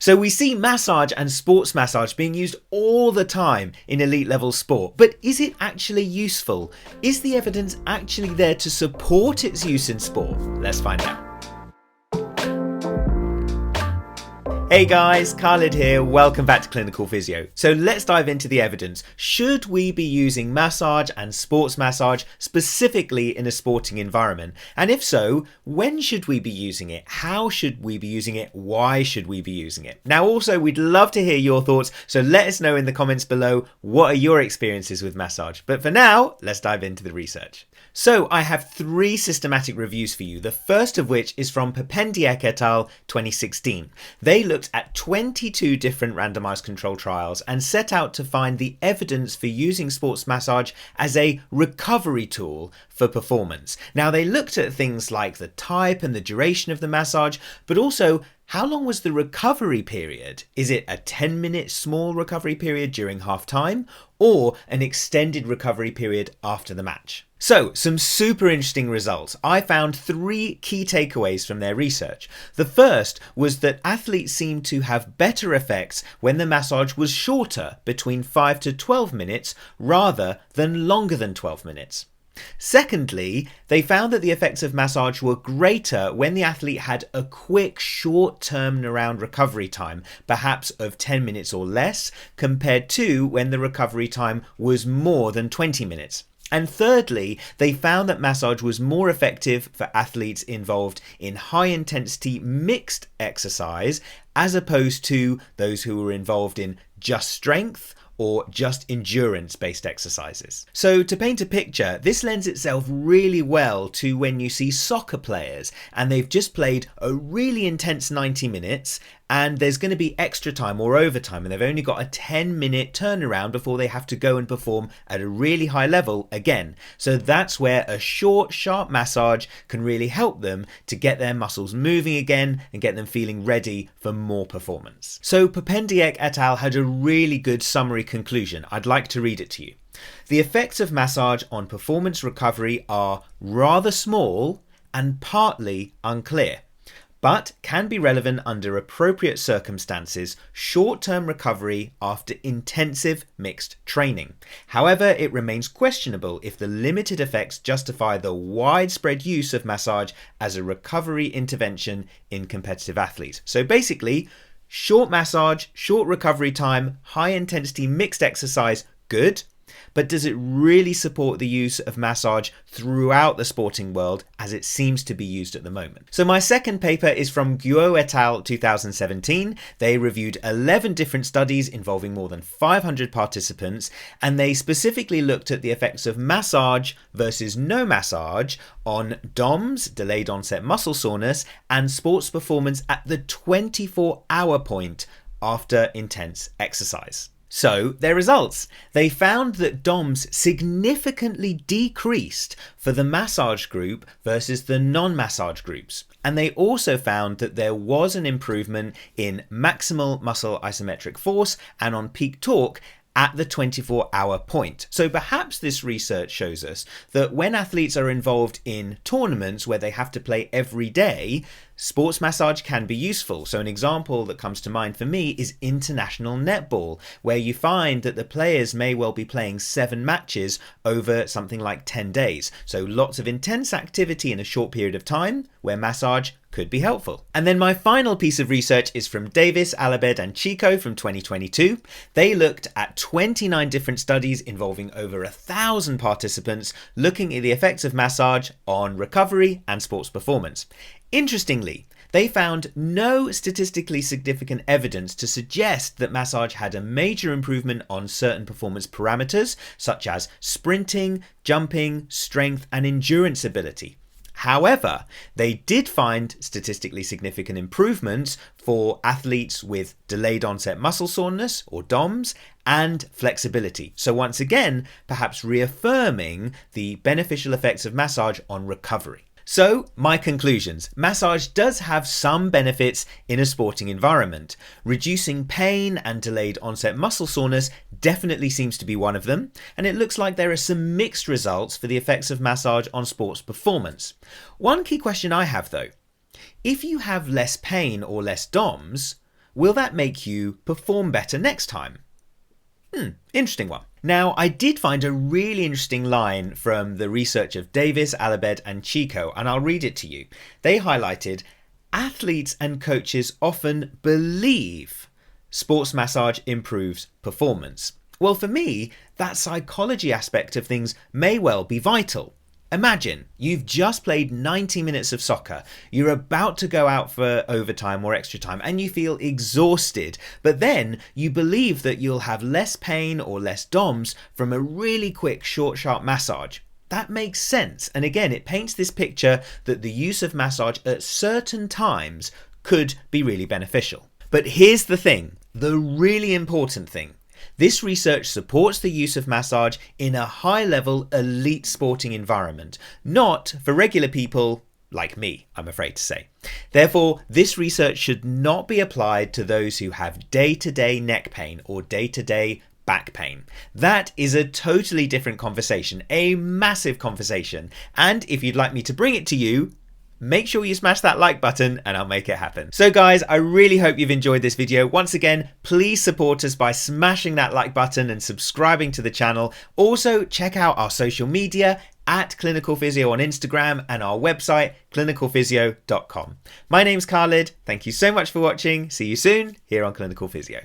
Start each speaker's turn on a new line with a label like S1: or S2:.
S1: So we see massage and sports massage being used all the time in elite level sport, but is it actually useful? Is the evidence actually there to support its use in sport? Let's find out. Hey guys, Khalid here, welcome back to Clinical Physio. So let's dive into the evidence. Should we be using massage and sports massage specifically in a sporting environment? And if so, when should we be using it? How should we be using it? Why should we be using it? Now also, we'd love to hear your thoughts, so let us know in the comments below what are your experiences with massage. But for now, let's dive into the research. So I have 3 systematic reviews for you, the first of which is from Papendiek et al. 2016. They looked at 22 different randomized control trials and set out to find the evidence for using sports massage as a recovery tool for performance. Now they looked at things like the type and the duration of the massage, but also how long was the recovery period? Is it a 10-minute small recovery period during half time or an extended recovery period after the match? So, some super interesting results. I found 3 key takeaways from their research. The first was that athletes seemed to have better effects when the massage was shorter, between 5 to 12 minutes, rather than longer than 12 minutes. Secondly, they found that the effects of massage were greater when the athlete had a quick short-term around recovery time, perhaps of 10 minutes or less, compared to when the recovery time was more than 20 minutes. And thirdly, they found that massage was more effective for athletes involved in high-intensity mixed exercise as opposed to those who were involved in just strength or just endurance-based exercises. So to paint a picture, this lends itself really well to when you see soccer players and they've just played a really intense 90 minutes and there's going to be extra time or overtime and they've only got a 10-minute turnaround before they have to go and perform at a really high level again. So that's where a short, sharp massage can really help them to get their muscles moving again and get them feeling ready for more performance. So Papendiek et al. Had a really good summary conclusion. I'd like to read it to you. The effects of massage on performance recovery are rather small and partly unclear, but can be relevant under appropriate circumstances, short-term recovery after intensive mixed training. However, it remains questionable if the limited effects justify the widespread use of massage as a recovery intervention in competitive athletes. So basically, short massage, short recovery time, high-intensity mixed exercise, good. But does it really support the use of massage throughout the sporting world as it seems to be used at the moment? So my second paper is from Guo et al. 2017. They reviewed 11 different studies involving more than 500 participants, and they specifically looked at the effects of massage versus no massage on DOMS, delayed onset muscle soreness, and sports performance at the 24-hour point after intense exercise. So, their results. They found that DOMS significantly decreased for the massage group versus the non-massage groups. And they also found that there was an improvement in maximal muscle isometric force and on peak torque at the 24-hour point. So perhaps this research shows us that when athletes are involved in tournaments where they have to play every day, sports massage can be useful. So an example that comes to mind for me is international netball, where you find that the players may well be playing 7 matches over something like 10 days. So lots of intense activity in a short period of time where massage could be helpful. And then my final piece of research is from Davis, Alabed and Chico from 2022. They looked at 29 different studies involving over 1,000 participants looking at the effects of massage on recovery and sports performance. Interestingly, they found no statistically significant evidence to suggest that massage had a major improvement on certain performance parameters such as sprinting, jumping, strength and endurance ability. However, they did find statistically significant improvements for athletes with delayed onset muscle soreness, or DOMS, and flexibility. So once again, perhaps reaffirming the beneficial effects of massage on recovery. So, my conclusions. Massage does have some benefits in a sporting environment. Reducing pain and delayed onset muscle soreness definitely seems to be one of them, and it looks like there are some mixed results for the effects of massage on sports performance. One key question I have though, if you have less pain or less DOMS, will that make you perform better next time? Interesting one. Now, I did find a really interesting line from the research of Davis, Alabed and Chico, and I'll read it to you. They highlighted, athletes and coaches often believe sports massage improves performance. Well, for me, that psychology aspect of things may well be vital. Imagine you've just played 90 minutes of soccer, you're about to go out for overtime or extra time and you feel exhausted, but then you believe that you'll have less pain or less DOMS from a really quick short sharp massage. That makes sense, and again it paints this picture that the use of massage at certain times could be really beneficial. But here's the thing, the really important thing. This research supports the use of massage in a high-level elite sporting environment, not for regular people like me, I'm afraid to say. Therefore, this research should not be applied to those who have day-to-day neck pain or day-to-day back pain. That is a totally different conversation, a massive conversation, and if you'd like me to bring it to you, make sure you smash that like button and I'll make it happen. So guys, I really hope you've enjoyed this video. Once again, please support us by smashing that like button and subscribing to the channel. Also, check out our social media at Clinical Physio on Instagram and our website, clinicalphysio.com. My name's Khalid. Thank you so much for watching. See you soon here on Clinical Physio.